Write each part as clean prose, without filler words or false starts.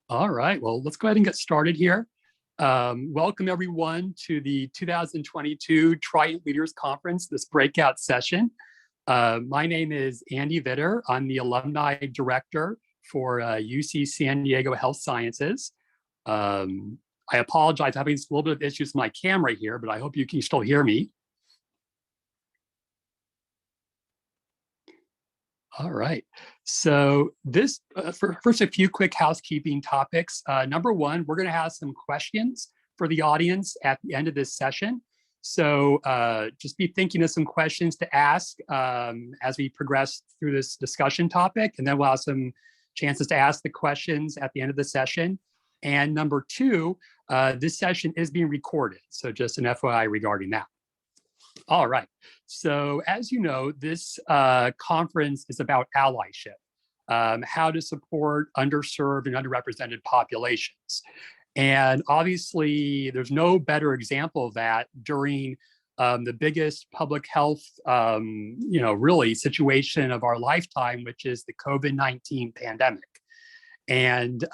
All right, well, let's go ahead and get started here. Welcome everyone to the 2022 Triton Leaders Conference, this breakout session. My name is Andy Vitter. I'm the Alumni Director for UC San Diego Health Sciences. I apologize, I'm having a little bit of issues with my camera here, but I hope you can still hear me. All right, so this, first a few quick housekeeping topics. Number one, we're gonna have some questions for the audience at the end of this session. So just be thinking of some questions to ask as we progress through this discussion topic, and then we'll have some chances to ask the questions at the end of the session. And number two, this session is being recorded, so just an FYI regarding that. All right, so as you know, this conference is about allyship, how to support underserved and underrepresented populations. And obviously, there's no better example of that during the biggest public health, really situation of our lifetime, which is the COVID-19 pandemic. And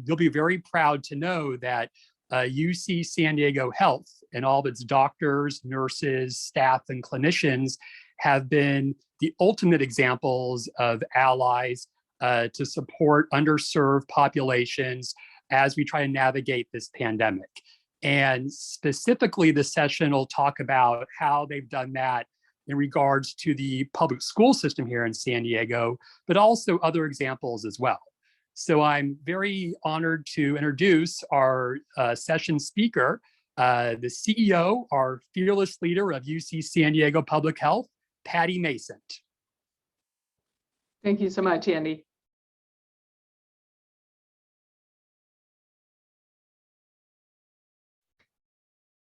you'll be very proud to know that UC San Diego Health and all of its doctors, nurses, staff, and clinicians have been the ultimate examples of allies to support underserved populations as we try to navigate this pandemic. And specifically, the session will talk about how they've done that in regards to the public school system here in San Diego, but also other examples as well. So I'm very honored to introduce our session speaker, the CEO, our fearless leader of UC San Diego Public Health, Patty Mason. Thank you so much, Andy.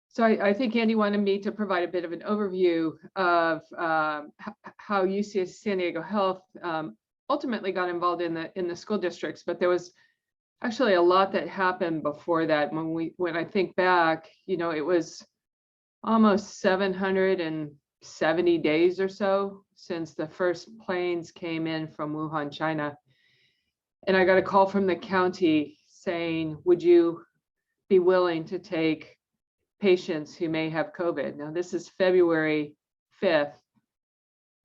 So I think Andy wanted me to provide a bit of an overview of how UC San Diego Health ultimately got involved in the school districts, but there was actually a lot that happened before that. When I think back, it was almost 770 days or so since the first planes came in from Wuhan, China. And I got a call from the county saying, would you be willing to take patients who may have COVID? Now, this is February 5th,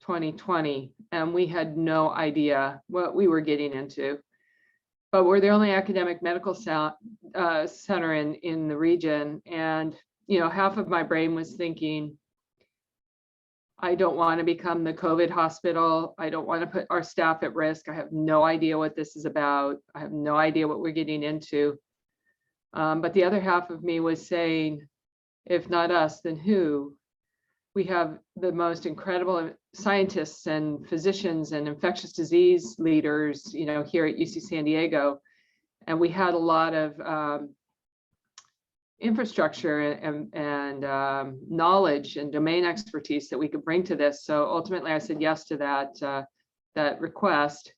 2020, and we had no idea what we were getting into. But we're the only academic medical center in the region. And, half of my brain was thinking, I don't want to become the COVID hospital. I don't want to put our staff at risk. I have no idea what this is about. I have no idea what we're getting into. But the other half of me was saying, if not us, then who? We have the most incredible scientists and physicians and infectious disease leaders, here at UC San Diego. And we had a lot of infrastructure and knowledge and domain expertise that we could bring to this. So ultimately I said yes to that request.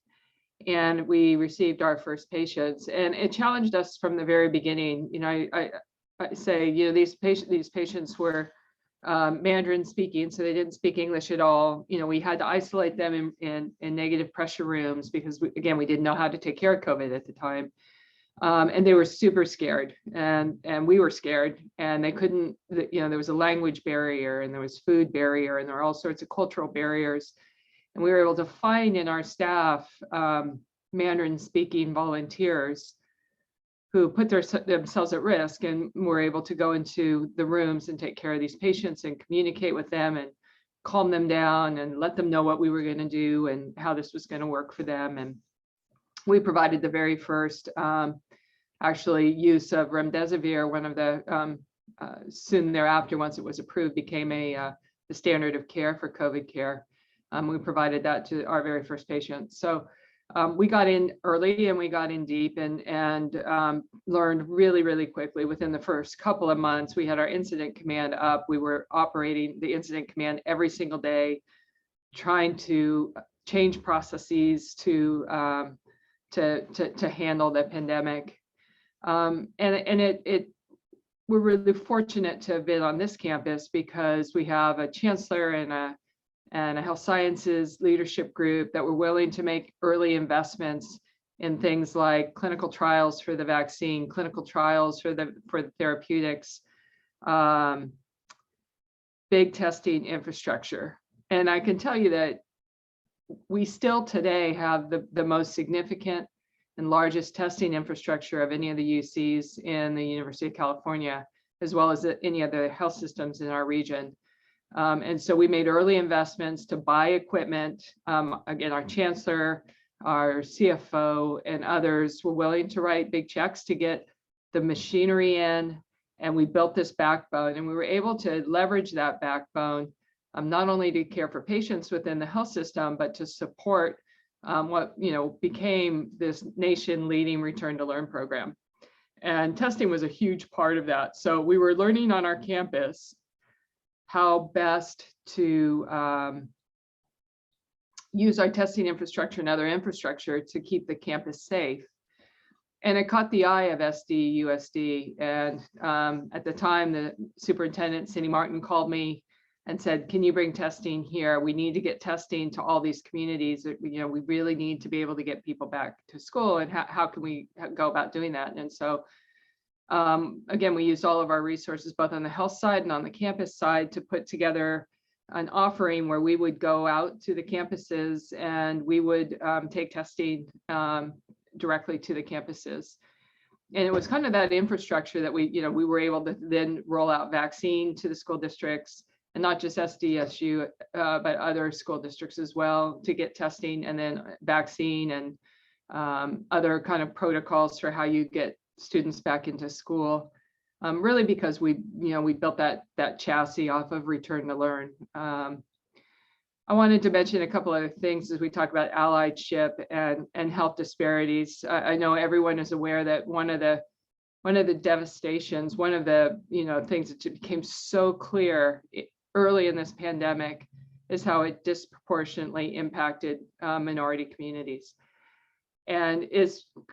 And we received our first patients, and it challenged us from the very beginning. I say, these patients were Mandarin speaking, so they didn't speak English at all. We had to isolate them in negative pressure rooms because we didn't know how to take care of COVID at the time. And they were super scared, and we were scared, and they couldn't, there was a language barrier, and there was food barrier, and there were all sorts of cultural barriers. And we were able to find in our staff Mandarin speaking volunteers who put themselves at risk and were able to go into the rooms and take care of these patients and communicate with them and calm them down and let them know what we were going to do and how this was going to work for them. And we provided the very first actually use of remdesivir. One of the soon thereafter, once it was approved, became the standard of care for COVID care. We provided that to our very first patients. So we got in early and we got in deep and learned really, really quickly. Within the first couple of months, we had our incident command up. We were operating the incident command every single day, trying to change processes to handle the pandemic. We're really fortunate to have been on this campus because we have a chancellor and a health sciences leadership group that were willing to make early investments in things like clinical trials for the vaccine, clinical trials for the therapeutics, big testing infrastructure. And I can tell you that we still today have the most significant and largest testing infrastructure of any of the UCs in the University of California, as well as any other health systems in our region. And so we made early investments to buy equipment. Again, our chancellor, our CFO, and others were willing to write big checks to get the machinery in, and we built this backbone, and we were able to leverage that backbone not only to care for patients within the health system, but to support what became this nation-leading return to learn program. And testing was a huge part of that. So we were learning on our campus how best to use our testing infrastructure and other infrastructure to keep the campus safe. And it caught the eye of SDUSD. And at the time, the superintendent, Cindy Martin, called me and said, can you bring testing here? We need to get testing to all these communities. We really need to be able to get people back to school. And how can we go about doing that? And so, again, we used all of our resources, both on the health side and on the campus side, to put together an offering where we would go out to the campuses and we would take testing directly to the campuses. And it was kind of that infrastructure that we were able to then roll out vaccine to the school districts, and not just SDSU, but other school districts as well, to get testing, and then vaccine and other kind of protocols for how you get students back into school. Really because we built that chassis off of return to learn. I wanted to mention a couple other things as we talk about allyship and health disparities. I know everyone is aware that one of the devastations, one of the things that became so clear early in this pandemic is how it disproportionately impacted minority communities. And it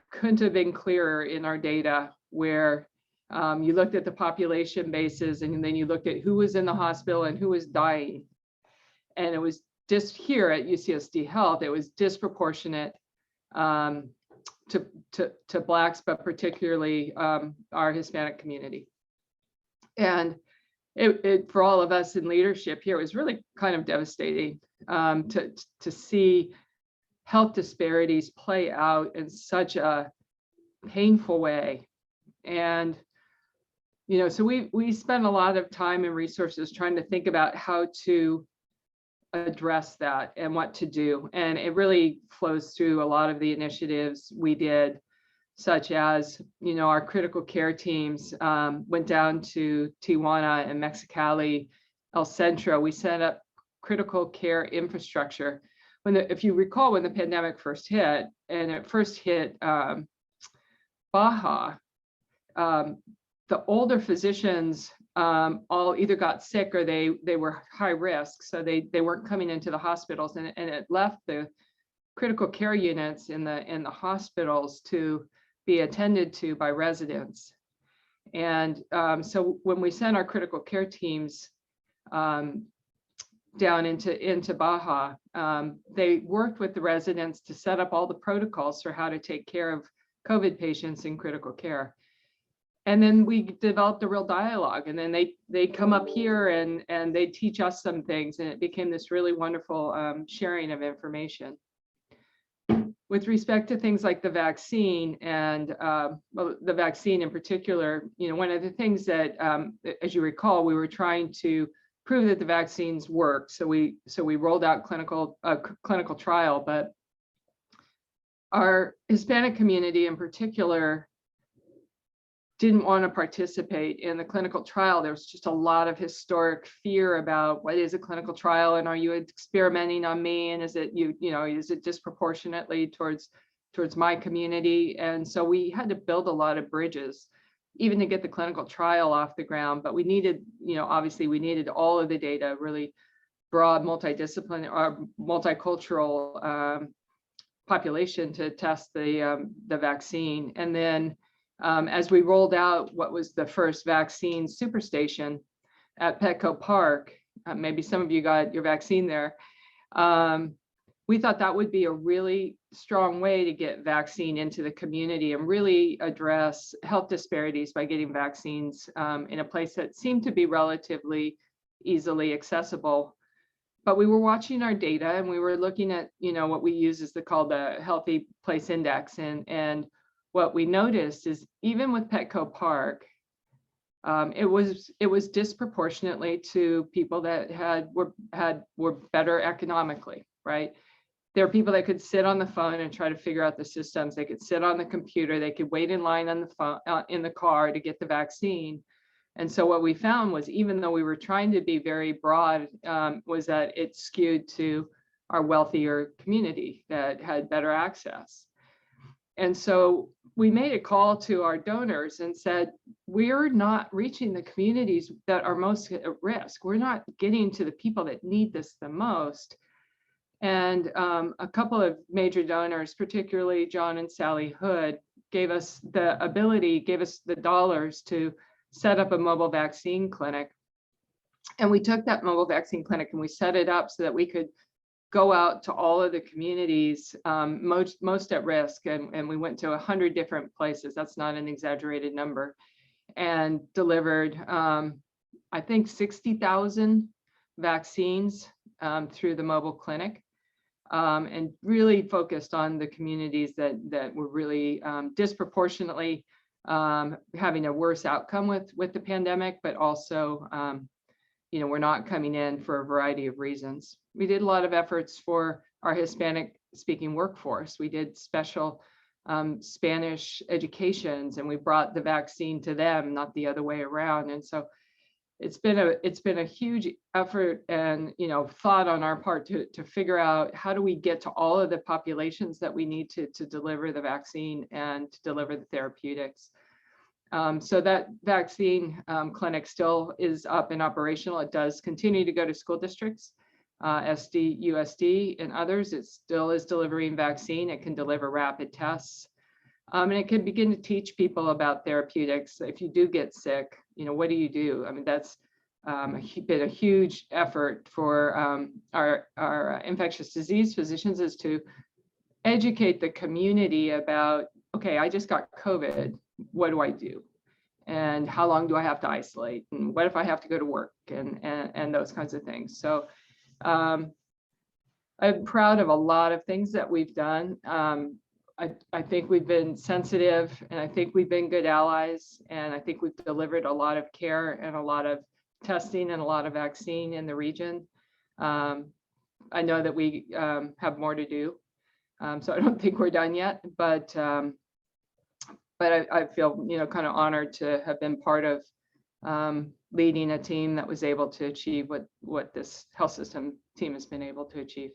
couldn't have been clearer in our data, where you looked at the population bases and then you looked at who was in the hospital and who was dying. And it was just here at UCSD Health, it was disproportionate to Blacks, but particularly our Hispanic community. And it for all of us in leadership here, it was really kind of devastating to see health disparities play out in such a painful way. And so we spent a lot of time and resources trying to think about how to address that and what to do. And it really flows through a lot of the initiatives we did, such as, our critical care teams went down to Tijuana and Mexicali, El Centro. We set up critical care infrastructure. If you recall, when the pandemic first hit, and it first hit Baja, the older physicians all either got sick or they were high risk, so they weren't coming into the hospitals, and it left the critical care units in the hospitals to be attended to by residents. And so when we sent our critical care teams down into Baja, they worked with the residents to set up all the protocols for how to take care of COVID patients in critical care. And then we developed a real dialogue, and then they come up here and they teach us some things, and it became this really wonderful sharing of information. With respect to things like the vaccine and the vaccine in particular, one of the things that, as you recall, we were trying to prove that the vaccines work. So we rolled out clinical trial, but our Hispanic community in particular didn't want to participate in the clinical trial. There was just a lot of historic fear about what is a clinical trial, and are you experimenting on me, and is it is it disproportionately towards my community? And so we had to build a lot of bridges, even to get the clinical trial off the ground. But we needed, obviously we needed all of the data, really broad, multidisciplinary or multicultural population to test the vaccine. And then as we rolled out what was the first vaccine superstation at Petco Park, maybe some of you got your vaccine there. we thought that would be a really strong way to get vaccine into the community and really address health disparities by getting vaccines in a place that seemed to be relatively easily accessible. But we were watching our data and we were looking at, what we use is called the Healthy Place Index. And what we noticed is even with Petco Park, it was disproportionately to people that were better economically, right? There are people that could sit on the phone and try to figure out the systems. They could sit on the computer. They could wait in line on the phone, in the car to get the vaccine. And so what we found was, even though we were trying to be very broad, was that it skewed to our wealthier community that had better access. And so we made a call to our donors and said, we're not reaching the communities that are most at risk. We're not getting to the people that need this the most. And a couple of major donors, particularly John and Sally Hood, gave us the dollars to set up a mobile vaccine clinic. And we took that mobile vaccine clinic and we set it up so that we could go out to all of the communities most at risk. And we went to 100 different places. That's not an exaggerated number. And delivered, I think, 60,000 vaccines through the mobile clinic. And really focused on the communities that were really disproportionately having a worse outcome with the pandemic, but also, we're not coming in for a variety of reasons. We did a lot of efforts for our Hispanic speaking workforce. We did special Spanish educations, and we brought the vaccine to them, not the other way around. And so it's been a huge effort and thought on our part to figure out how do we get to all of the populations that we need to deliver the vaccine and to deliver the therapeutics. So that vaccine clinic still is up and operational. It does continue to go to school districts, SDUSD and others. It still is delivering vaccine. It can deliver rapid tests. And it can begin to teach people about therapeutics. If you do get sick, what do you do? I mean, that's been a huge effort for our infectious disease physicians, is to educate the community about, okay, I just got COVID. What do I do? And how long do I have to isolate? And what if I have to go to work? And those kinds of things. So I'm proud of a lot of things that we've done. I think we've been sensitive, and I think we've been good allies, and I think we've delivered a lot of care and a lot of testing and a lot of vaccine in the region. I know that we have more to do, so I don't think we're done yet, but I feel kind of honored to have been part of leading a team that was able to achieve what this health system team has been able to achieve.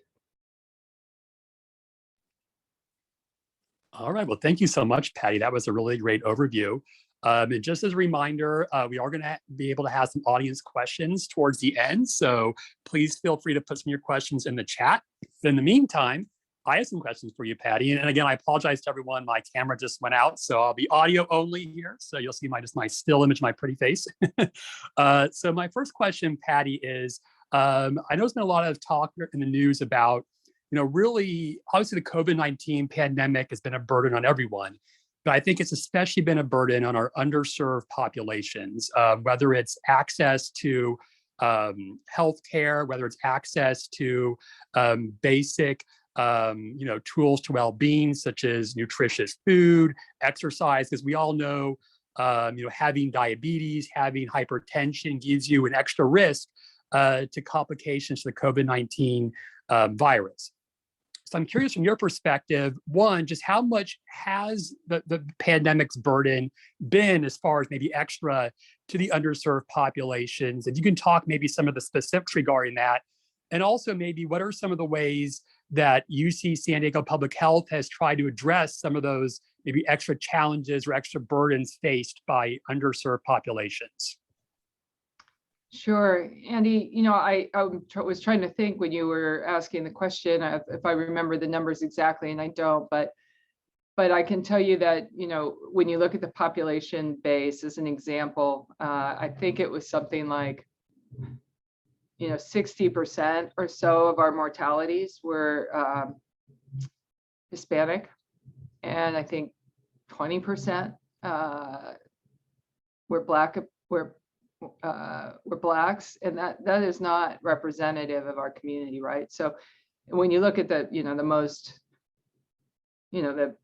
All right, well, thank you so much, Patty. That was a really great overview. And just as a reminder, we are going to be able to have some audience questions towards the end. So please feel free to put some of your questions in the chat. But in the meantime, I have some questions for you, Patty. And again, I apologize to everyone. My camera just went out, so I'll be audio only here. So you'll see my still image, my pretty face. So my first question, Patty, is I know there's been a lot of talk in the news about, really, obviously the COVID-19 pandemic has been a burden on everyone, but I think it's especially been a burden on our underserved populations, whether it's access to healthcare, whether it's access to basic tools to well-being, such as nutritious food, exercise, because we all know, having diabetes, having hypertension gives you an extra risk to complications to the COVID-19 virus. So I'm curious, from your perspective, one, just how much has the pandemic's burden been as far as maybe extra to the underserved populations? If you can talk maybe some of the specifics regarding that, and also maybe what are some of the ways that UC San Diego Public Health has tried to address some of those maybe extra challenges or extra burdens faced by underserved populations? Sure, Andy, I was trying to think when you were asking the question, if I remember the numbers exactly, and I don't, but I can tell you that, when you look at the population base as an example, I think it was something like 60% or so of our mortalities were Hispanic, and I think 20% were Blacks, and that is not representative of our community, right? So when you look at the most, the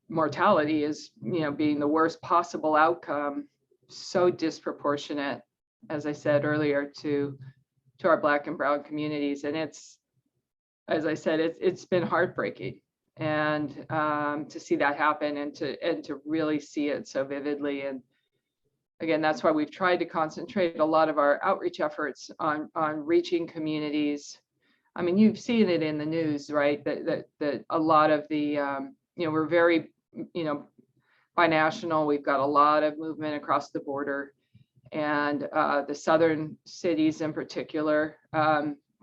mortality is, being the worst possible outcome, so disproportionate, as I said earlier, to our Black and Brown communities. And it's, as I said, it's been heartbreaking, and to see that happen, and to really see it so vividly. And again, that's why we've tried to concentrate a lot of our outreach efforts on reaching communities. I mean, you've seen it in the news, right? That a lot of the, we're very, binational. We've got a lot of movement across the border, and the southern cities in particular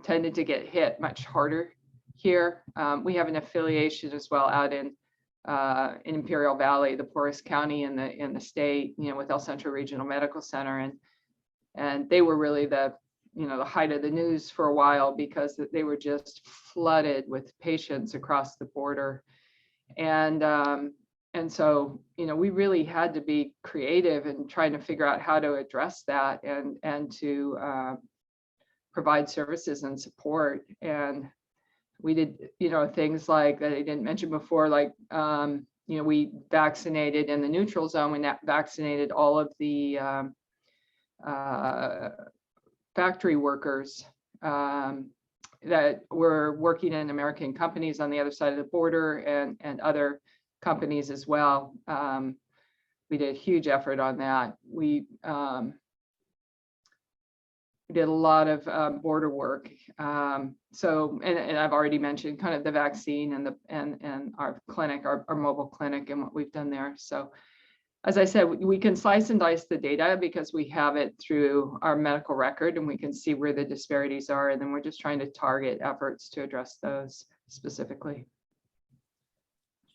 tended to get hit much harder here. We have an affiliation as well out in Imperial Valley, the poorest county in the state, with El Centro Regional Medical Center, and they were really the height of the news for a while, because they were just flooded with patients across the border. And so, we really had to be creative in trying to figure out how to address that, and to provide services and support. And we did, things like that I didn't mention before, like, we vaccinated in the neutral zone. We vaccinated all of the factory workers that were working in American companies on the other side of the border, and other companies as well. We did a huge effort on that. We did a lot of border work. So, and I've already mentioned kind of the vaccine and our clinic, our mobile clinic, and what we've done there. So, as I said, we can slice and dice the data because we have it through our medical record, and we can see where the disparities are. And then we're just trying to target efforts to address those specifically.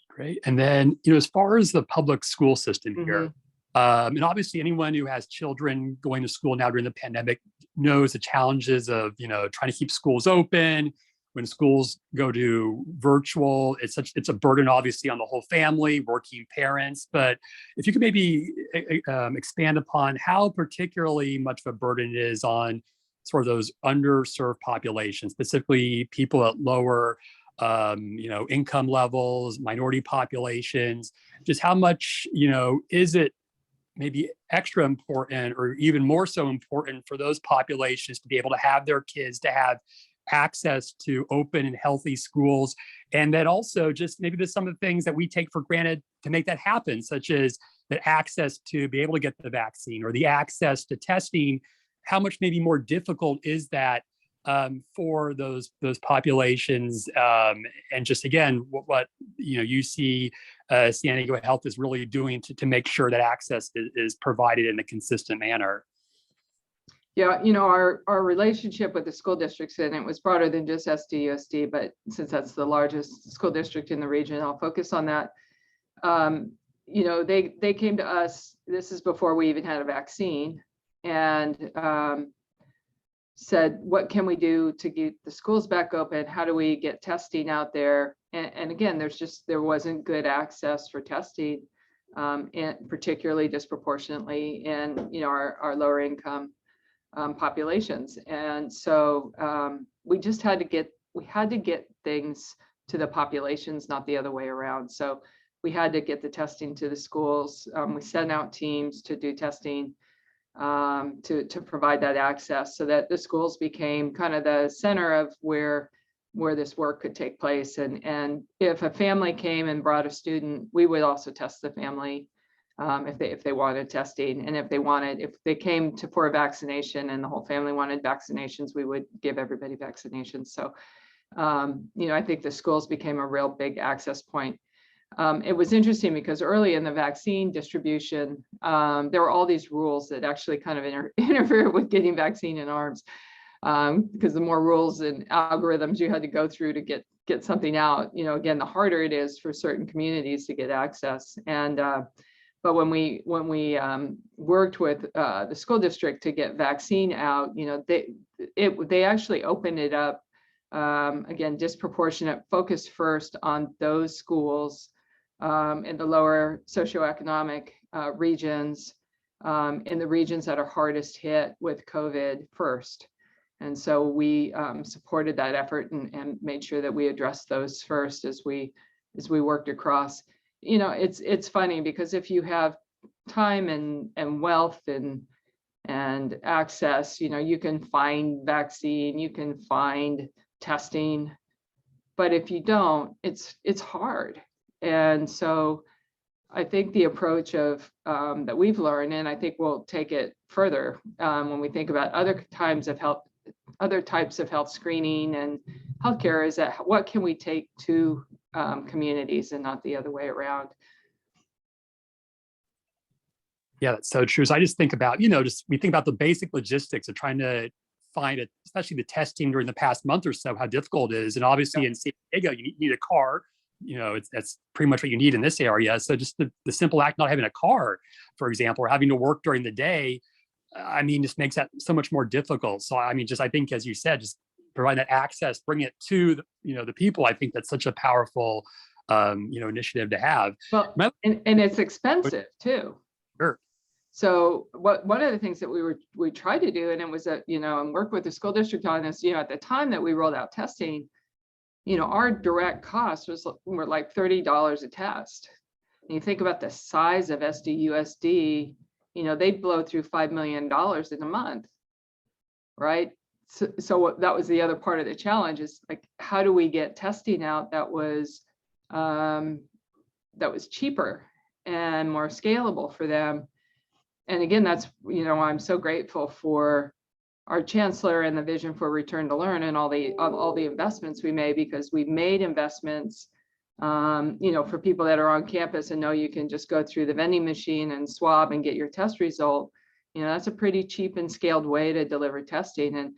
Great. And then, as far as the public school system here, and obviously anyone who has children going to school now during the pandemic knows the challenges of, trying to keep schools open. When schools go to virtual, it's a burden, obviously, on the whole family, working parents. But if you could maybe expand upon how particularly much of a burden it is on sort of those underserved populations, specifically people at lower income levels, minority populations, just how much, is it maybe extra important, or even more so important, for those populations to be able to have their kids to have access to open and healthy schools. And then also just maybe there's some of the things that we take for granted to make that happen, such as the access to be able to get the vaccine, or the access to testing. How much maybe more difficult is that for those populations, and just again, what you see San Diego Health is really doing to make sure that access is provided in a consistent manner. Yeah, our relationship with the school districts, and it was broader than just SDUSD, but since that's the largest school district in the region, I'll focus on that. They came to us, this is before we even had a vaccine, and said, what can we do to get the schools back open? How do we get testing out there? And again, there wasn't good access for testing, and particularly disproportionately in our lower income populations. And so we had to get things to the populations, not the other way around. So we had to get the testing to the schools. We sent out teams to do testing, to provide that access, so that the schools became kind of the center of where this work could take place. And if a family came and brought a student, we would also test the family if they wanted testing, and if they came for a vaccination and the whole family wanted vaccinations, we would give everybody vaccinations. So I think the schools became a real big access point. It was interesting because early in the vaccine distribution, there were all these rules that actually kind of interfere with getting vaccine in arms, because the more rules and algorithms you had to go through to get something out, again, the harder it is for certain communities to get access. And But when we worked with the school district to get vaccine out, you know, they actually opened it up, again, disproportionate focus first on those schools in the lower socioeconomic regions, in the regions that are hardest hit with COVID first. And so we supported that effort and made sure that we addressed those first as we worked across. You know, it's funny because if you have time and wealth and access, you know, you can find vaccine, you can find testing, but if you don't, it's hard. And so I think the approach of that we've learned, and I think we'll take it further when we think about other types of health screening and healthcare, is that what can we take to communities and not the other way around. Yeah, that's so true. So I just think about, you know, we think about the basic logistics of trying to find it, especially the testing during the past month or so, how difficult it is. And obviously in San Diego, you need a car. You know, that's pretty much what you need in this area. So just the simple act of not having a car, for example, or having to work during the day, I mean, just makes that so much more difficult. So I mean, I think, as you said, just provide that access, bring it to the people. I think that's such a powerful initiative to have. Well, and it's expensive too. Sure. So one of the things that we tried to do, and it was and work with the school district on this, at the time that we rolled out testing, our direct cost were like $30 a test. And you think about the size of SDUSD, they'd blow through $5 million in a month, right? So that was the other part of the challenge, is like, how do we get testing out that was cheaper and more scalable for them? And again, that's, I'm so grateful for our chancellor and the vision for return to learn and all the investments we made, because we made investments, for people that are on campus and know you can just go through the vending machine and swab and get your test result. That's a pretty cheap and scaled way to deliver testing,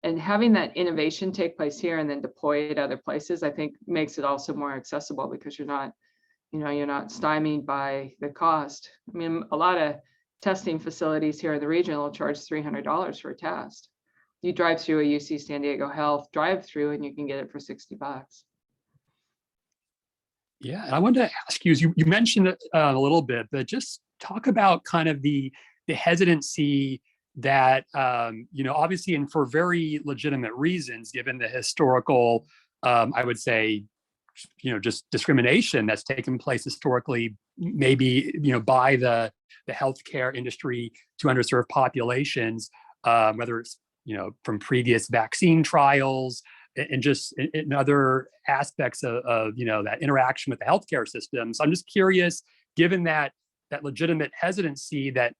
and having that innovation take place here and then deploy it other places, I think makes it also more accessible, because you're not stymied by the cost. I mean, a lot of testing facilities here in the region will charge $300 for a test. You drive through a UC San Diego Health drive-through and you can get it for $60. Yeah, and I wanted to ask you, you mentioned it a little bit, but just talk about kind of the hesitancy that, obviously, and for very legitimate reasons, given the historical, I would say, just discrimination that's taken place historically, maybe, by the healthcare industry to underserved populations, whether it's, from previous vaccine trials and just in other aspects of that interaction with the healthcare system. So I'm just curious, given that legitimate hesitancy that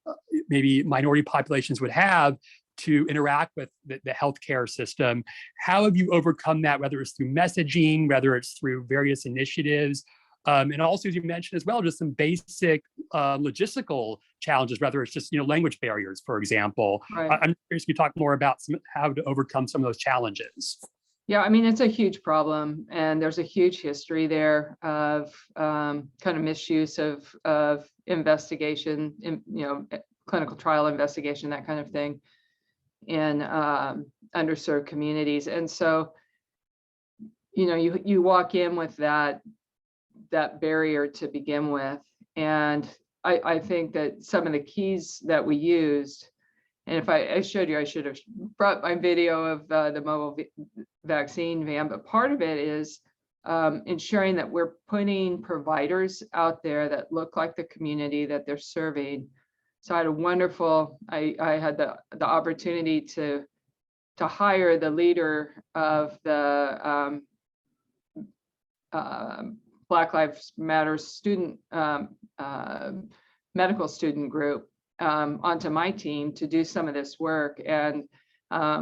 maybe minority populations would have to interact with the healthcare system, how have you overcome that, whether it's through messaging, whether it's through various initiatives, and also, as you mentioned as well, just some basic logistical challenges, whether it's just language barriers, for example. Right. I'm curious if you talk more about how to overcome some of those challenges. Yeah, I mean, it's a huge problem, and there's a huge history there of kind of misuse of investigation, clinical trial investigation, that kind of thing, in underserved communities. And so, you walk in with that barrier to begin with, and I think that some of the keys that we used, and if I showed you, I should have brought my video of the mobile vaccine van, but part of it is ensuring that we're putting providers out there that look like the community that they're serving. So I had the opportunity to hire the leader of the Black Lives Matter student medical student group onto my team to do some of this work. And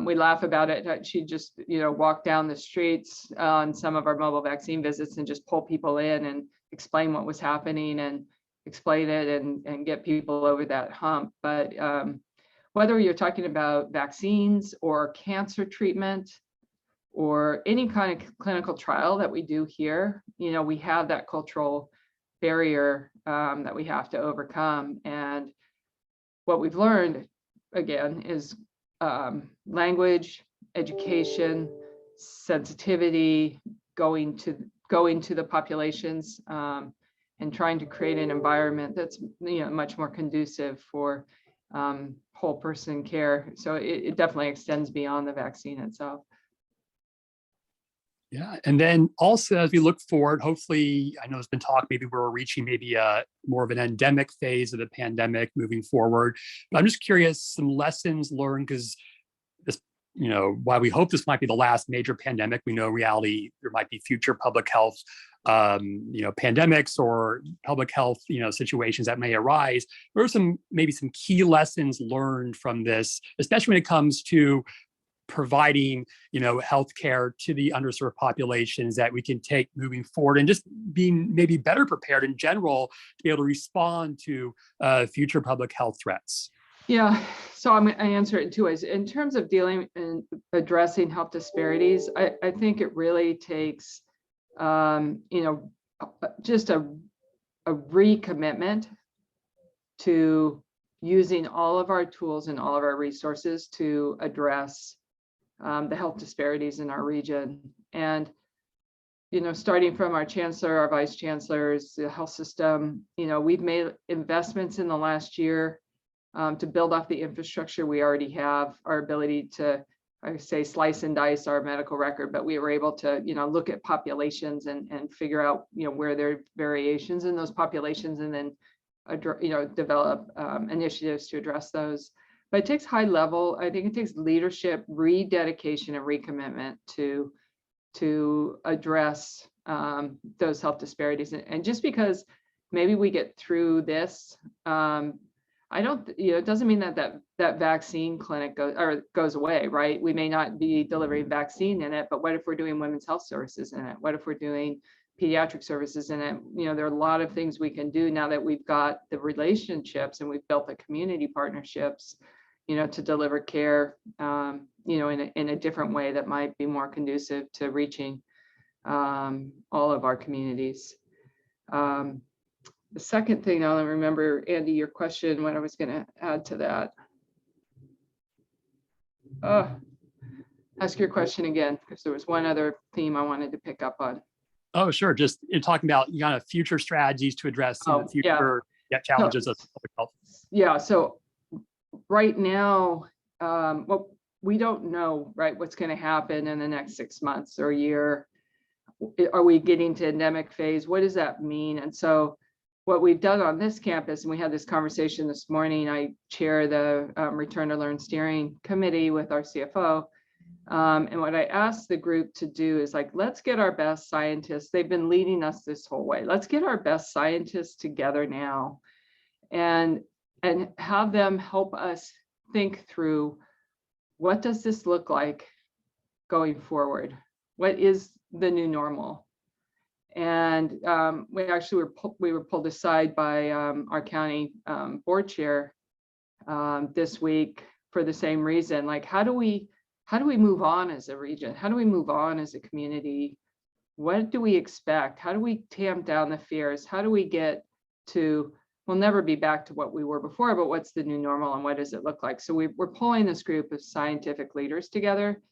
we laugh about it. She just, walk down the streets on some of our mobile vaccine visits and just pull people in and explain what was happening and explain it and get people over that hump. But whether you're talking about vaccines or cancer treatment or any kind of clinical trial that we do here, we have that cultural barrier that we have to overcome. And what we've learned, again, is language, education, sensitivity, going to the populations, and trying to create an environment that's much more conducive for whole person care. So it definitely extends beyond the vaccine itself. Yeah, and then also as we look forward, hopefully, I know there's been talk, maybe we're reaching maybe a more of an endemic phase of the pandemic moving forward. But I'm just curious, some lessons learned, because this, while we hope this might be the last major pandemic, we know in reality there might be future public health, pandemics or public health, situations that may arise. What are maybe some key lessons learned from this, especially when it comes to providing, healthcare to the underserved populations that we can take moving forward, and just being maybe better prepared in general to be able to respond to future public health threats? Yeah, so I answer it in two ways. In terms of dealing and addressing health disparities, I think it really takes, just a recommitment to using all of our tools and all of our resources to address the health disparities in our region. And, starting from our chancellor, our vice chancellors, the health system, we've made investments in the last year to build off the infrastructure we already have, our ability to, I say, slice and dice our medical record, but we were able to, look at populations and figure out, where there are variations in those populations, and then, develop initiatives to address those. But it takes high level, I think it takes leadership, rededication, and recommitment to address those health disparities. And just because maybe we get through this, it doesn't mean that vaccine clinic goes away, right? We may not be delivering vaccine in it, but what if we're doing women's health services in it? What if we're doing pediatric services in it? There are a lot of things we can do now that we've got the relationships and we've built the community partnerships, to deliver care, in a different way that might be more conducive to reaching all of our communities. The second thing, I'll remember, Andy, your question, what I was going to add to that. Ask your question again, because there was one other theme I wanted to pick up on. Oh, sure. Just in talking about future strategies to address the future challenges of public health. Yeah. So right now, we don't know, right, what's going to happen in the next 6 months or a year. Are we getting to endemic phase? What does that mean? And so what we've done on this campus, and we had this conversation this morning, I chair the Return to Learn Steering Committee with our CFO. And what I asked the group to do is let's get our best scientists. They've been leading us this whole way. Let's get our best scientists together now and have them help us think through, what does this look like going forward? What is the new normal? And we were pulled aside by our county board chair this week for the same reason. How do we move on as a region? How do we move on as a community? What do we expect? How do we tamp down the fears? How do we get to, we'll never be back to what we were before, but what's the new normal and what does it look like? So we're pulling this group of scientific leaders together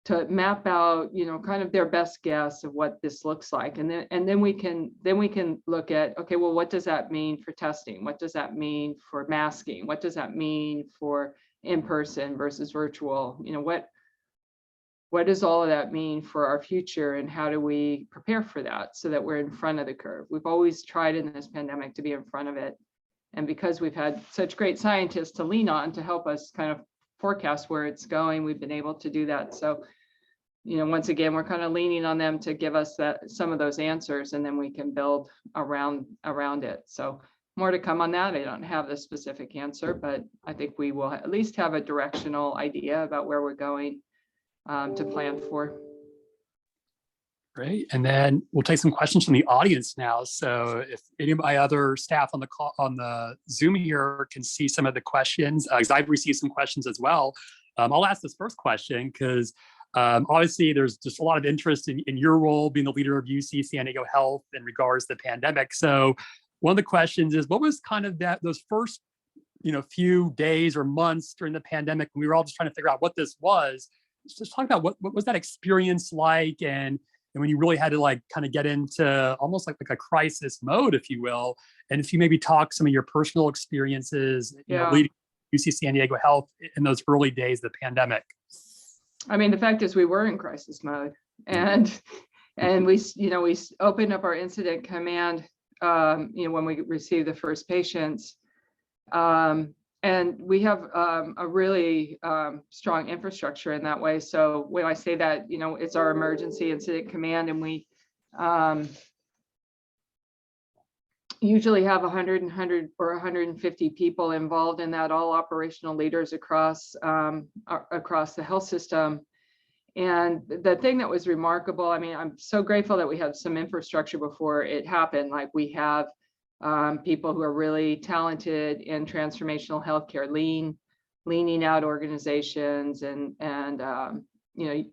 to map out, kind of their best guess of what this looks like. And then we can look at, okay, well, what does that mean for testing? What does that mean for masking? What does that mean for in-person versus virtual? What does all of that mean for our future, and how do we prepare for that so that we're in front of the curve? We've always tried in this pandemic to be in front of it. And because we've had such great scientists to lean on to help us kind of forecast where it's going, we've been able to do that. So, once again, we're kind of leaning on them to give us some of those answers, and then we can build around it. So more to come on that. I don't have the specific answer, but I think we will at least have a directional idea about where we're going to plan for. Great. And then we'll take some questions from the audience now. So if any of my other staff on the call, on the Zoom here, can see some of the questions, because I've received some questions as well. I'll ask this first question because Obviously, there's just a lot of interest in your role being the leader of UC San Diego Health in regards to the pandemic. So one of the questions is, what was kind of those first few days or months during the pandemic when we were all just trying to figure out what this was? Just talk about what was that experience like, and when you really had to like kind of get into almost like a crisis mode, if you will. And if you maybe talk some of your personal experiences, leading UC San Diego Health in those early days of the pandemic. I mean, the fact is we were in crisis mode, and we opened up our incident command when we received the first patients. And we have a really strong infrastructure in that way. So when I say that, it's our emergency incident command, and we usually have 100 or 150 people involved in that, all operational leaders across the health system. And the thing that was remarkable, I mean, I'm so grateful that we had some infrastructure before it happened. Like we have people who are really talented in transformational healthcare, leaning out organizations, and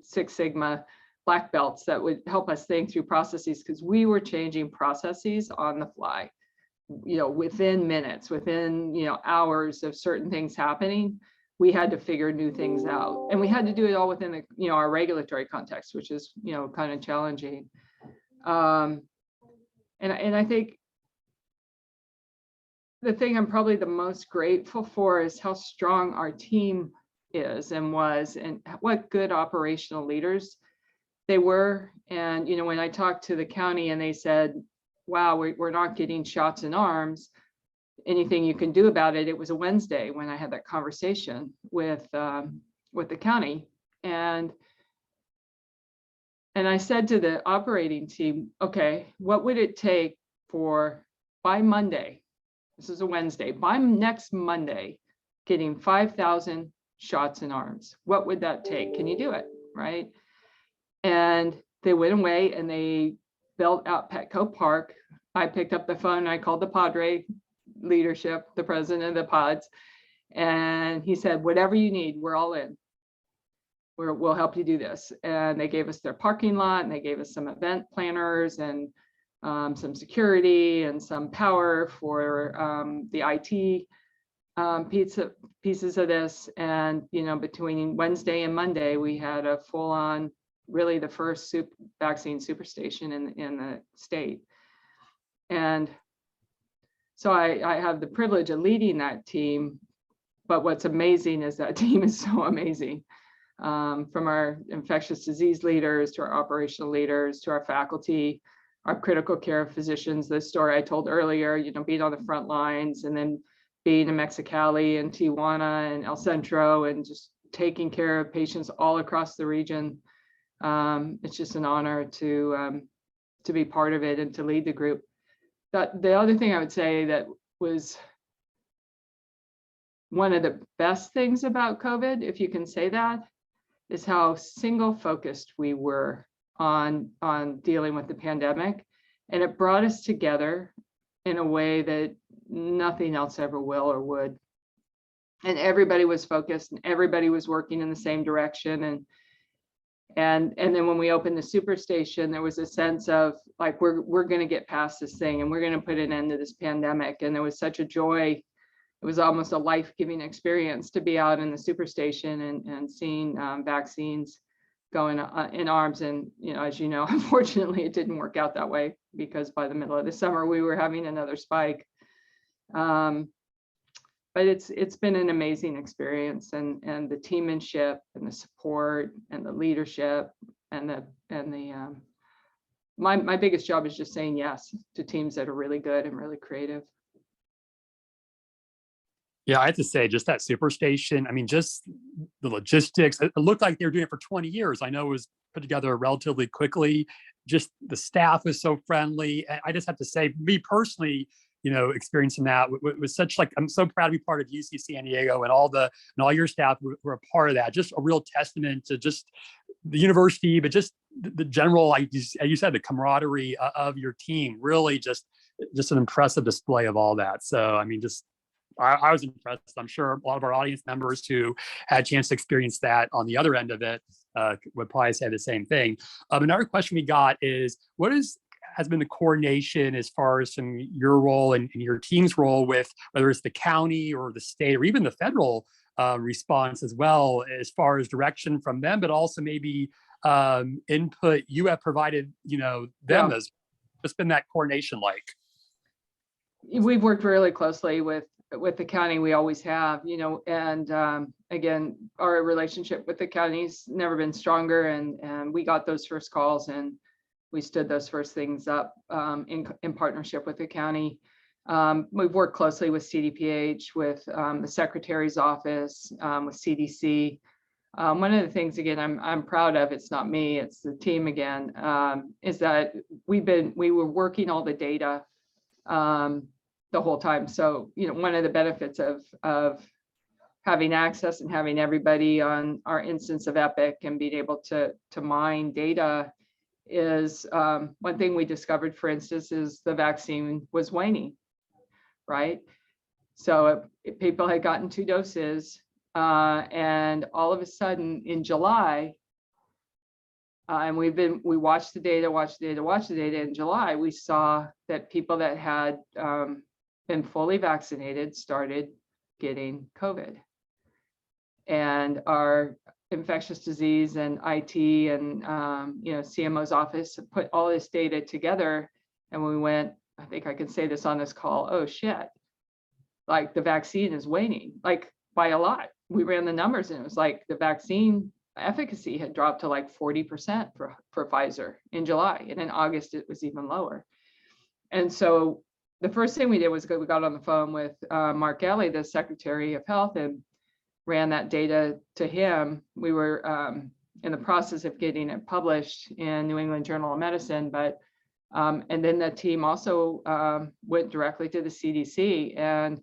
Six Sigma black belts that would help us think through processes, because we were changing processes on the fly, within minutes, within hours of certain things happening. We had to figure new things out, and we had to do it all within the our regulatory context, which is kind of challenging. And I think the thing I'm probably the most grateful for is how strong our team is and was, and what good operational leaders they were. And when I talked to the county and they said, wow, we're not getting shots in arms, anything you can do about it? It was a Wednesday when I had that conversation with the county, and I said to the operating team, okay, what would it take for by Monday? This is a Wednesday. By next Monday, getting 5,000 shots in arms. What would that take? Can you do it? Right? And they went away and they built out Petco Park. I picked up the phone. I called the Padre leadership, the president of the pods, and he said, whatever you need, we're all in. We'll help you do this. And they gave us their parking lot, and they gave us some event planners, and some security, and some power for the IT pieces of this. And between Wednesday and Monday, we had a full-on, really the first vaccine superstation in the state. And so I have the privilege of leading that team, but what's amazing is that team is so amazing. From our infectious disease leaders to our operational leaders to our faculty, our critical care physicians. The story I told earlier, being on the front lines, and then being in Mexicali and Tijuana and El Centro, and just taking care of patients all across the region. It's just an honor to be part of it and to lead the group. The other thing I would say that was one of the best things about COVID, if you can say that, is how single focused we were on dealing with the pandemic. And it brought us together in a way that nothing else ever will or would. And everybody was focused, and everybody was working in the same direction. And then when we opened the superstation, there was a sense of like, we're going to get past this thing, and we're going to put an end to this pandemic. And there was such a joy. It was almost a life-giving experience to be out in the superstation and seeing vaccines going in arms. And as you know, unfortunately, it didn't work out that way, because by the middle of the summer we were having another spike. But it's been an amazing experience, and the teammanship and the support and the leadership and my biggest job is just saying yes to teams that are really good and really creative. Yeah, I have to say, just that superstation, I mean, just the logistics, it looked like they were doing it for 20 years. I know it was put together relatively quickly. Just the staff was so friendly. I just have to say, me personally, experiencing that was such like, I'm so proud to be part of UC San Diego, and all your staff were a part of that. Just a real testament to just the university, but just the general, like you said, the camaraderie of your team. Really just an impressive display of all that. So, I mean, I was impressed. I'm sure a lot of our audience members who had a chance to experience that on the other end of it would probably say the same thing. Another question we got is, what has been the coordination as far as from your role and your team's role with whether it's the county or the state or even the federal response as well, as far as direction from them, but also maybe input you have provided, them as what's been that coordination like? We've worked really closely with the county. We always have, and again, our relationship with the county's never been stronger, and we got those first calls and we stood those first things up in partnership with the county. We've worked closely with CDPH, with the Secretary's office, with CDC. One of the things, again, I'm proud of, it's not me, it's the team again, is that we were working all the data the whole time. So, one of the benefits of having access and having everybody on our instance of Epic and being able to mine data is one thing we discovered, for instance, is the vaccine was waning, right? So people had gotten 2 doses and all of a sudden in July, and we watched the data. In July, we saw that people that had been fully vaccinated started getting COVID. And our infectious disease and IT and CMO's office put all this data together, and we went, I think I can say this on this call, oh shit, like the vaccine is waning, like by a lot. We ran the numbers and it was like the vaccine efficacy had dropped to like 40% for Pfizer in July, and in August it was even lower. And so the first thing we did was we got on the phone with Mark Alley, the Secretary of Health, and ran that data to him. We were in the process of getting it published in New England Journal of Medicine, but and then the team also went directly to the CDC, and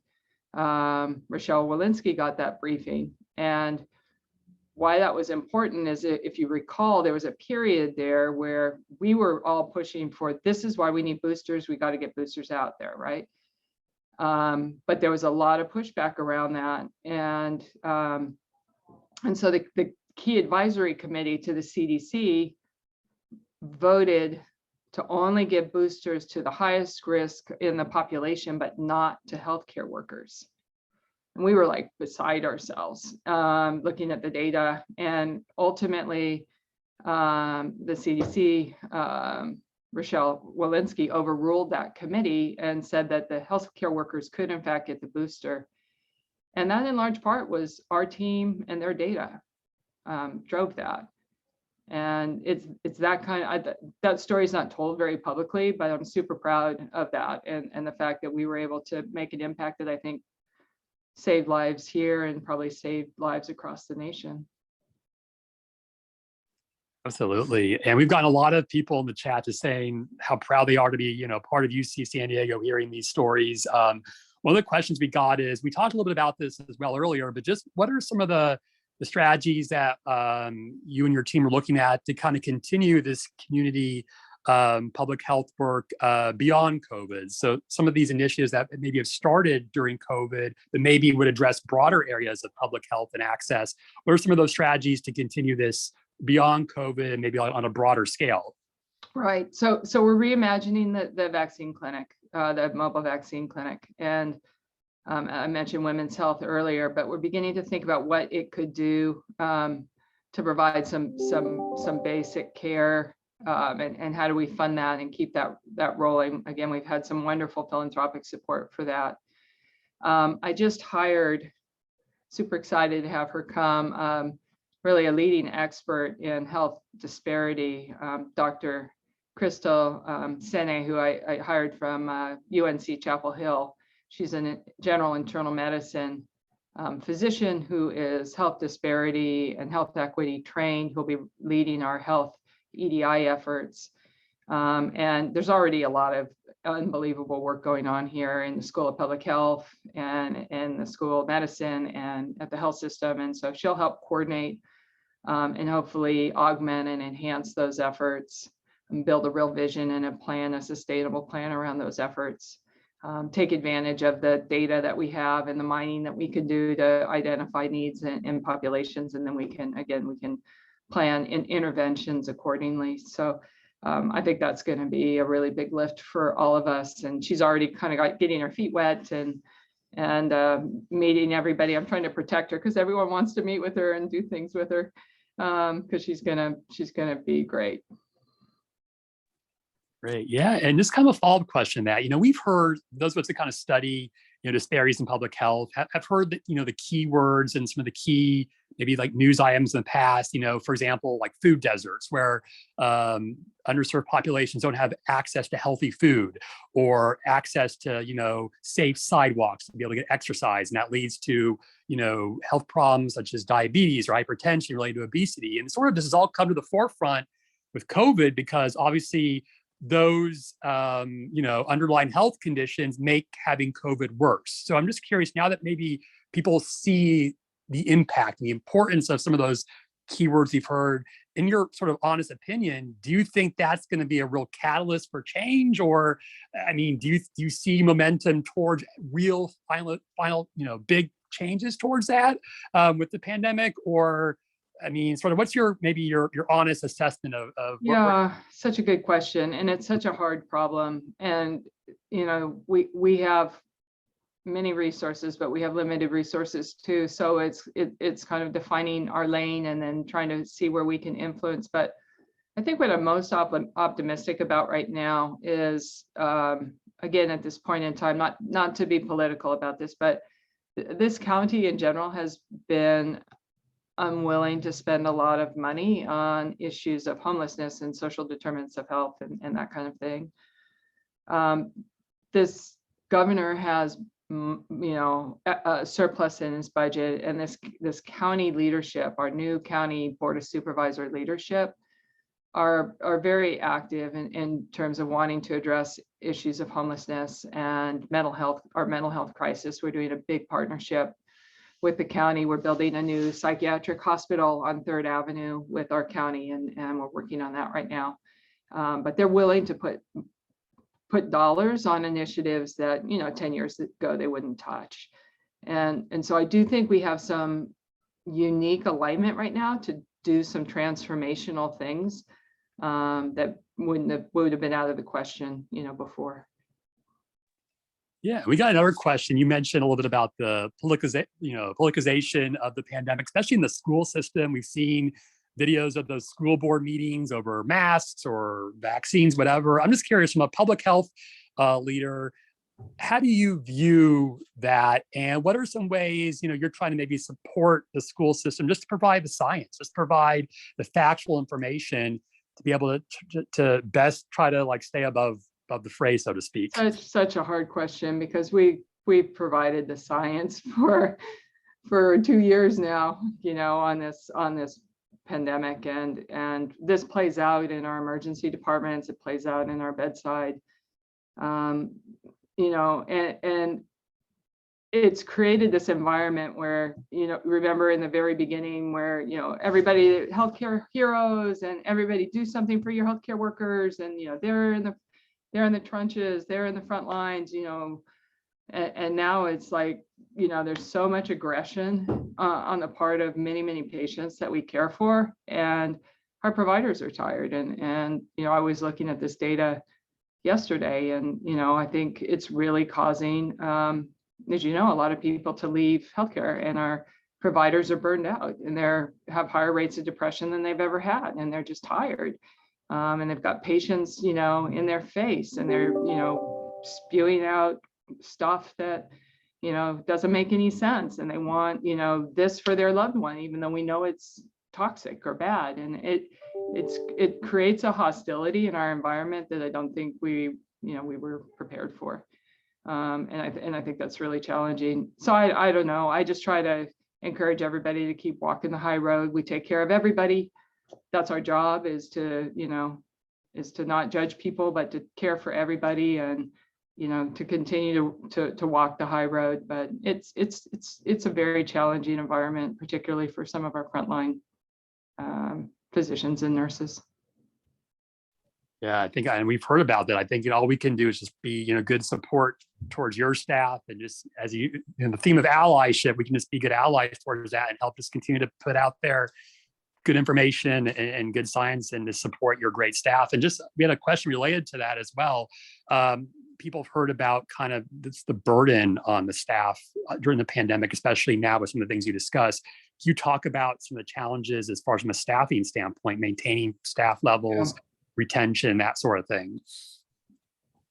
Rochelle Walensky got that briefing. And why that was important is, if you recall, there was a period there where we were all pushing for, this is why we need boosters, we got to get boosters out there, right? But there was a lot of pushback around that. And so the key advisory committee to the CDC voted to only give boosters to the highest risk in the population, but not to healthcare workers. And we were like beside ourselves looking at the data. And ultimately, the CDC, Rochelle Walensky, overruled that committee and said that the healthcare workers could in fact get the booster. And that in large part was our team and their data drove that. And it's that kind of, that story is not told very publicly, but I'm super proud of that. And the fact that we were able to make an impact that I think saved lives here and probably saved lives across the nation. Absolutely. And we've gotten a lot of people in the chat just saying how proud they are to be, part of UC San Diego, hearing these stories. One of the questions we got is, we talked a little bit about this as well earlier, but just what are some of the strategies that you and your team are looking at to kind of continue this community public health work beyond COVID? So some of these initiatives that maybe have started during COVID, but maybe would address broader areas of public health and access. What are some of those strategies to continue this beyond COVID, maybe on a broader scale? Right. So we're reimagining the vaccine clinic, the mobile vaccine clinic. And I mentioned women's health earlier, but we're beginning to think about what it could do to provide some basic care, and how do we fund that and keep that rolling. Again, we've had some wonderful philanthropic support for that. I just hired, super excited to have her come, really a leading expert in health disparity, Dr. Crystal Sene, who I hired from UNC Chapel Hill. She's a general internal medicine physician who is health disparity and health equity trained, who'll be leading our health EDI efforts. And there's already a lot of unbelievable work going on here in the School of Public Health and in the School of Medicine and at the health system. And so she'll help coordinate and hopefully augment and enhance those efforts and build a real vision and a plan, a sustainable plan around those efforts. Take advantage of the data that we have and the mining that we can do to identify needs in populations. And then we can plan interventions accordingly. So I think that's going to be a really big lift for all of us. And she's already kind of getting her feet wet and meeting everybody. I'm trying to protect her because everyone wants to meet with her and do things with her, because she's gonna be great. Great. Yeah. And just kind of a follow-up question that, we've heard, those of us that kind of study, disparities in public health have heard that, the keywords and some of the key, maybe like news items in the past, for example, like food deserts where underserved populations don't have access to healthy food or access to, safe sidewalks to be able to get exercise. And that leads to, health problems such as diabetes or hypertension related to obesity. And sort of this has all come to the forefront with COVID because obviously those underlying health conditions make having COVID worse. So I'm just curious now that maybe people see the impact and the importance of some of those keywords you've heard, in your sort of honest opinion, do you think that's going to be a real catalyst for change? Or, I mean, do you see momentum towards real final, big changes towards that with the pandemic? Or, I mean, sort of what's your honest assessment of yeah, such a good question. And it's such a hard problem. And, we have many resources, but we have limited resources too. So it's kind of defining our lane and then trying to see where we can influence. But I think what I'm most optimistic about right now is, again, at this point in time, not to be political about this, but this county in general has been unwilling to spend a lot of money on issues of homelessness and social determinants of health and that kind of thing. This governor has, a surplus in his budget, and this county leadership, our new county board of supervisor leadership, are very active in terms of wanting to address issues of homelessness and our mental health crisis. We're doing a big partnership with the county. We're building a new psychiatric hospital on 3rd Avenue with our county, and we're working on that right now. But they're willing to put dollars on initiatives that 10 years ago they wouldn't touch. And so I do think we have some unique alignment right now to do some transformational things that would have been out of the question, before. Yeah, we got another question. You mentioned a little bit about the politicization of the pandemic, especially in the school system. We've seen videos of those school board meetings over masks or vaccines, whatever. I'm just curious, from a public health leader, how do you view that? And what are some ways, you're trying to maybe support the school system just to provide the science, just provide the factual information to be able to best try to stay above the fray, so to speak? Such a hard question, because we've provided the science for 2 years now, on this pandemic, and this plays out in our emergency departments. It plays out in our bedside, and it's created this environment where, remember in the very beginning where, everybody, healthcare heroes, and everybody do something for your healthcare workers, and they're in the trenches, they're in the front lines, and now it's like, there's so much aggression on the part of many patients that we care for, and our providers are tired. And I was looking at this data yesterday, and I think it's really causing, as a lot of people to leave healthcare, and our providers are burned out, and have higher rates of depression than they've ever had, and they're just tired. And they've got patients, in their face, and they're, spewing out stuff that, doesn't make any sense. And they want, this for their loved one, even though we know it's toxic or bad. And it creates a hostility in our environment that I don't think we were prepared for. And I think that's really challenging. So I don't know. I just try to encourage everybody to keep walking the high road. We take care of everybody. That's our job, is to not judge people, but to care for everybody, and to continue to walk the high road. But it's a very challenging environment, particularly for some of our frontline physicians and nurses. Yeah, I think, and we've heard about that. I think all we can do is just be good support towards your staff, and just as the theme of allyship, we can just be good allies towards that and help us continue to put out there good information and good science, and to support your great staff. And just, we had a question related to that as well. People have heard about kind of the burden on the staff during the pandemic, especially now with some of the things you discussed. Can you talk about some of the challenges as far as from a staffing standpoint, maintaining staff levels, retention, that sort of thing?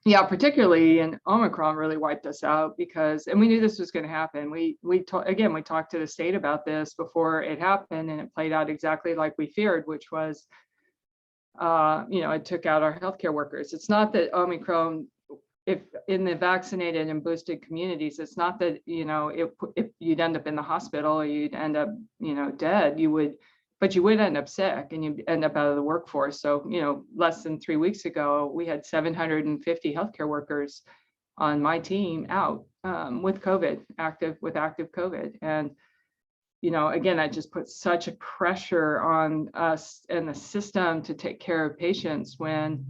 Yeah, particularly in Omicron really wiped us out because, and we knew this was going to happen. We talked to the state about this before it happened, and it played out exactly like we feared, which was, it took out our healthcare workers. It's not that Omicron, if in the vaccinated and boosted communities, it's not that, if you'd end up in the hospital or you'd end up, dead, but you would end up sick and you'd end up out of the workforce. So, less than 3 weeks ago, we had 750 healthcare workers on my team out with active COVID. And, again, that just puts such a pressure on us and the system to take care of patients when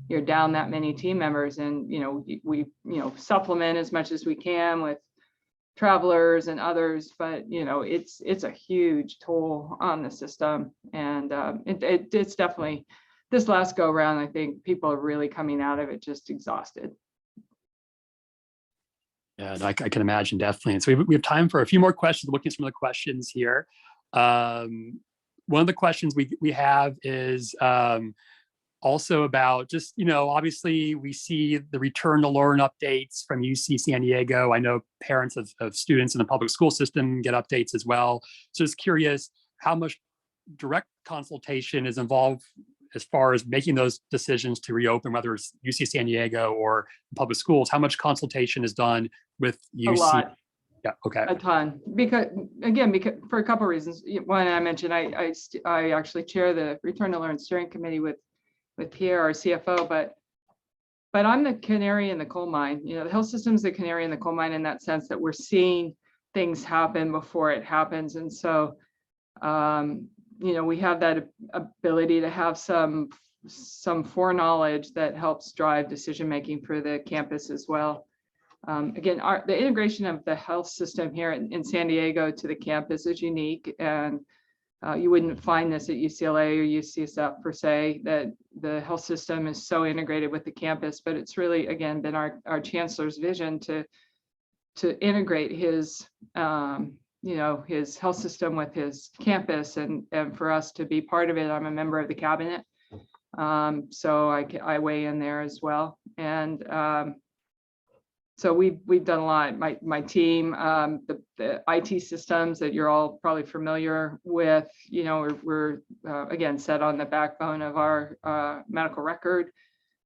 you're down that many team members. And, we supplement as much as we can with travelers and others, but it's a huge toll on the system. And it's definitely, this last go around, I think people are really coming out of it just exhausted. Yeah, I can imagine, definitely. And so we have time for a few more questions, looking at some of the questions here. One of the questions we have is also about just, obviously we see the return to learn updates from UC San Diego. I know parents of students in the public school system get updates as well. So just curious how much direct consultation is involved as far as making those decisions to reopen, whether it's UC San Diego or public schools. How much consultation is done with UC? A lot. Yeah, okay. A ton, because for a couple of reasons. One, I mentioned I actually chair the Return to Learn Steering Committee with Pierre, our CFO, but I'm the canary in the coal mine. The health system is the canary in the coal mine in that sense that we're seeing things happen before it happens. And so, we have that ability to have some foreknowledge that helps drive decision-making for the campus as well. Again, the integration of the health system here in San Diego to the campus is unique, and you wouldn't find this at UCLA or UCSF per se, that the health system is so integrated with the campus, but it's really, again, been our chancellor's vision to integrate his, his health system with his campus, and for us to be part of it. I'm a member of the cabinet, so I weigh in there as well. And so we've done a lot. My team, the IT systems that you're all probably familiar with, we're again set on the backbone of our medical record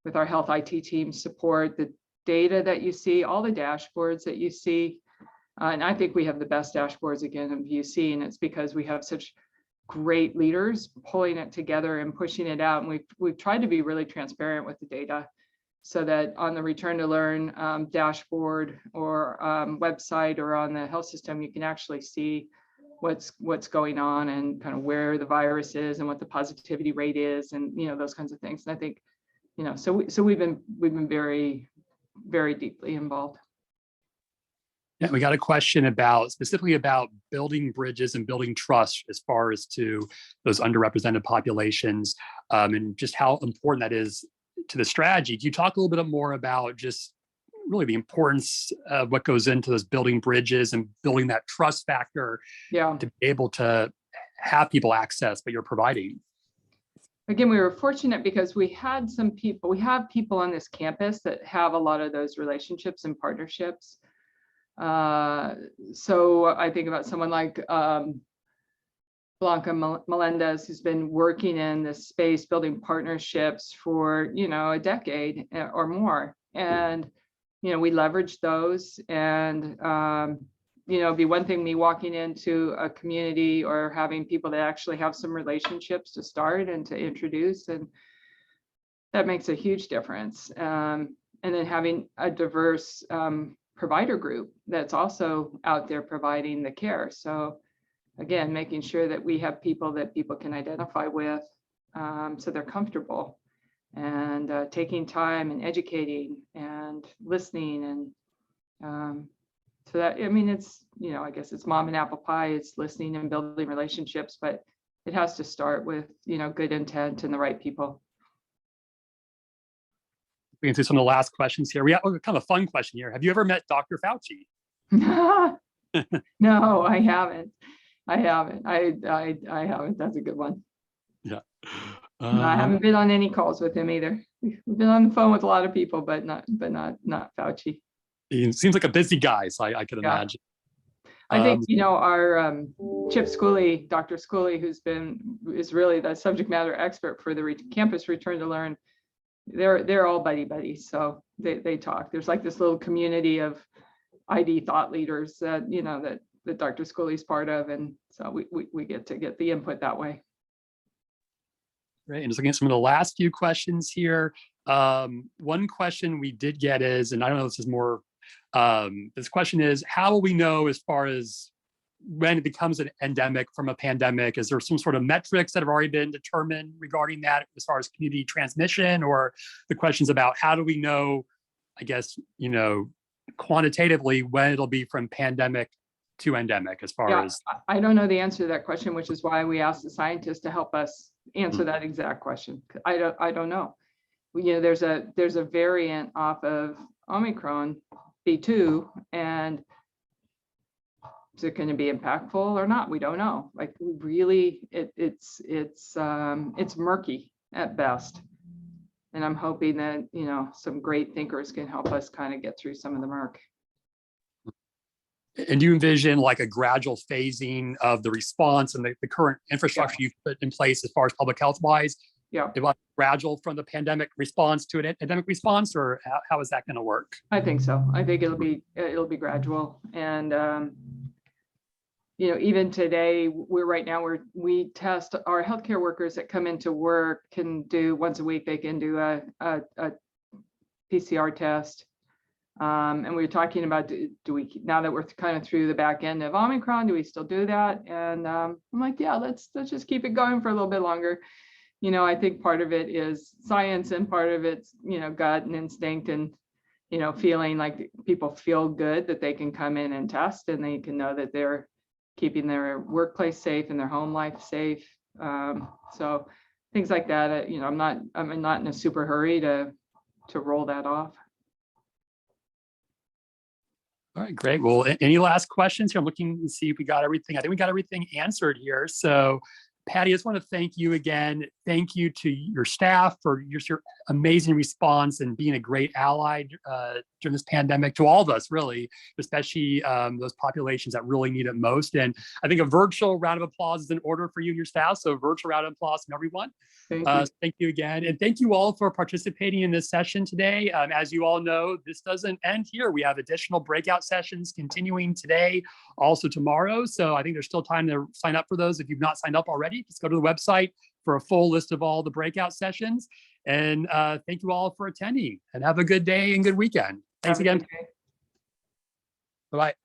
with our health IT team support, the data that you see, all the dashboards that you see. And I think we have the best dashboards again of UC, and it's because we have such great leaders pulling it together and pushing it out. And we've tried to be really transparent with the data, so that on the Return to Learn dashboard or website or on the health system, you can actually see what's going on and kind of where the virus is and what the positivity rate is, and those kinds of things. And I think, so we've been very, very deeply involved. Yeah, we got a question specifically about building bridges and building trust as far as to those underrepresented populations, and just how important that is to the strategy. Can you talk a little bit more about just really the importance of what goes into those building bridges and building that trust factor, to be able to have people access what you're providing? Again, we were fortunate because we have people on this campus that have a lot of those relationships and partnerships. So I think about someone like Blanca Melendez, who's been working in this space, building partnerships for, a decade or more. And, we leverage those, and, it'd be one thing me walking into a community or having people that actually have some relationships to start and to introduce, and that makes a huge difference. And then having a diverse provider group that's also out there providing the care. So again, making sure that we have people that people can identify with, so they're comfortable, and taking time and educating and listening. And so that, it's, I guess it's mom and apple pie, it's listening and building relationships, but it has to start with, good intent and the right people. We can do some of the last questions here. We have kind of a fun question here. Have you ever met Dr. Fauci? No, I haven't. I haven't. I haven't. That's a good one. Yeah. No, I haven't been on any calls with him either. We've been on the phone with a lot of people, but not Fauci. He seems like a busy guy, so I could imagine. I think, our Chip Schooley, Dr. Schooley, is really the subject matter expert for the campus return to learn. They're all buddies, so they talk. There's like this little community of ID thought leaders that that Dr. Schooley's part of, and so we get to get the input that way. Great. And just looking at some of the last few questions here. One question we did get is, and I don't know if this is more, this question is, how will we know as far as when it becomes an endemic from a pandemic? Is there some sort of metrics that have already been determined regarding that as far as community transmission, or the questions about how do we know, I guess, quantitatively when it'll be from pandemic to endemic as far as? I don't know the answer to that question, which is why we asked the scientists to help us answer that exact question. I don't know. There's a variant off of Omicron, B2, and is it going to be impactful or not? We don't know. Like, we really, it's murky at best. And I'm hoping that, some great thinkers can help us kind of get through some of the murk. And do you envision like a gradual phasing of the response and the current infrastructure you've put in place as far as public health wise? Yeah. Gradual from the pandemic response to an endemic response, or how is that going to work? I think so. I think it'll be gradual. And, even today, we test our healthcare workers that come into work can do once a week, they can do a PCR test. And we were talking about, do we, now that we're kind of through the back end of Omicron, do we still do that? And I'm like, yeah, let's just keep it going for a little bit longer. I think part of it is science and part of it's, gut and instinct and, feeling like people feel good that they can come in and test and they can know that they're keeping their workplace safe and their home life safe. So things like that, I'm not in a super hurry to roll that off. All right, great. Well, any last questions here? I'm looking to see if we got everything. I think we got everything answered here. So Patty, I just want to thank you again. Thank you to your staff for your amazing response and being a great ally during this pandemic, to all of us, really, especially those populations that really need it most. And I think a virtual round of applause is in order for you and your staff. So a virtual round of applause from everyone. Thank you again. And thank you all for participating in this session today. As you all know, this doesn't end here. We have additional breakout sessions continuing today, also tomorrow. So I think there's still time to sign up for those. If you've not signed up already, just go to the website for a full list of all the breakout sessions. And thank you all for attending, and have a good day and good weekend. Thanks again. Bye-bye.